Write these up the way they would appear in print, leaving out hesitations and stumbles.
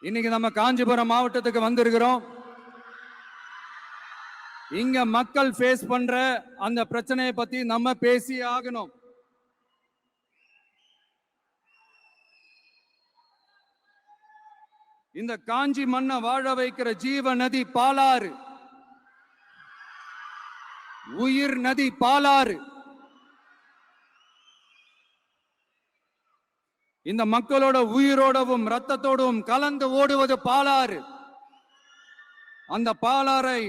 இன்னைக்கு நம்ம காஞ்சிபுரம் மாவட்டத்துக்கு வந்திருக்கிறோம். இங்க மக்கள் ஃபேஸ் பண்ற அந்த பிரச்சனையை பத்தி நம்ம பேசி ஆகணும். இந்த காஞ்சி மண்ணை வாழ வைக்கிற ஜீவ நதி பாலாறு, உயிர் நதி பாலாறு. இந்த மக்களோட உயிரோடவும் ரத்தத்தோடும் கலந்து ஓடுவது பாலாறு. அந்த பாலாறை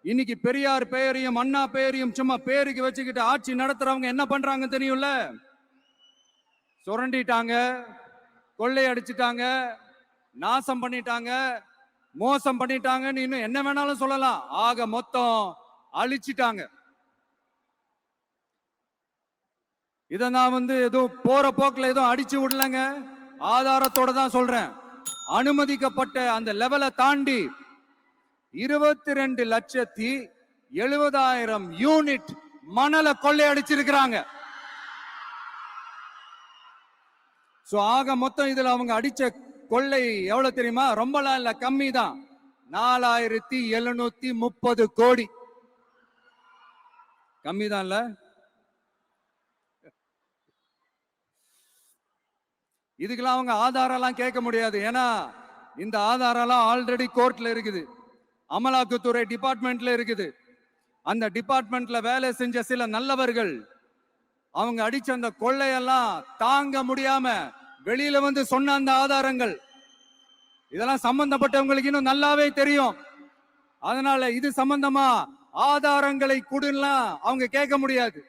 இன்னைக்கு பெரியார் பெயரையும் அண்ணா பெயரையும் சும்மா பேருக்கு வச்சுக்கிட்டு ஆட்சி நடத்துறவங்க என்ன பண்றாங்க தெரியும்ல? சுரண்டிட்டாங்க, கொள்ளையடிச்சிட்டாங்க, நாசம் பண்ணிட்டாங்க, மோசம் பண்ணிட்டாங்கன்னு இன்னும் என்ன வேணாலும் சொல்லலாம். ஆக மொத்தம் அழிச்சிட்டாங்க. இதை நான் ஏதோ போற போக்குல ஏதோ அடிச்சு விடலங்க, ஆதாரத்தோட தான் சொல்றேன். அனுமதிக்கப்பட்ட அந்த லெவலை தாண்டி 22,70,000 யூனிட் மணலை கொள்ளையடிச்சிருக்கிறாங்க. ஆக மொத்தம் இதுல அவங்க அடிச்ச கொள்ளை எவ்வளவு தெரியுமா? ரொம்பலாம் இல்ல, கம்மி தான். 4,730 கோடி. கம்மி தான் இல்ல? இதுக்கெல்லாம் அவங்க ஆதாரம் கேட்க முடியாது. ஏன்னா இந்த ஆதாரம் ஆல்ரெடி கோர்ட்ல இருக்குது, அமலாக்கத்துறை டிபார்ட்மெண்ட்ல இருக்குது. அந்த டிபார்ட்மெண்ட்ல வேலை செஞ்ச சில நல்லவர்கள் அவங்க அடிச்ச அந்த கொள்ளையெல்லாம் தாங்க முடியாம வெளியில சொன்ன அந்த ஆதாரங்கள் இதெல்லாம் சம்பந்தப்பட்டவங்களுக்கு இன்னும் நல்லாவே தெரியும். அதனால இது சம்பந்தமா ஆதாரங்களை கொடுன்னா அவங்க கேட்க முடியாது.